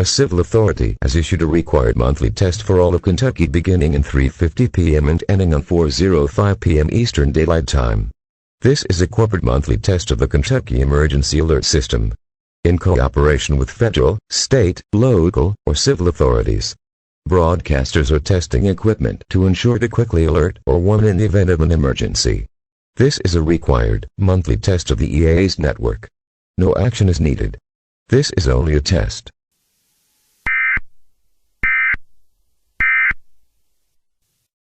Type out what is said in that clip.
A civil authority has issued a required monthly test for all of Kentucky beginning at 3:50 p.m. and ending on 4:05 p.m. Eastern Daylight Time. This is a corporate monthly test of the Kentucky Emergency Alert System, in cooperation with federal, state, local, or civil authorities. Broadcasters are testing equipment to ensure to quickly alert or warn in the event of an emergency. This is a required, monthly test of the EAS network. No action is needed. This is only a test.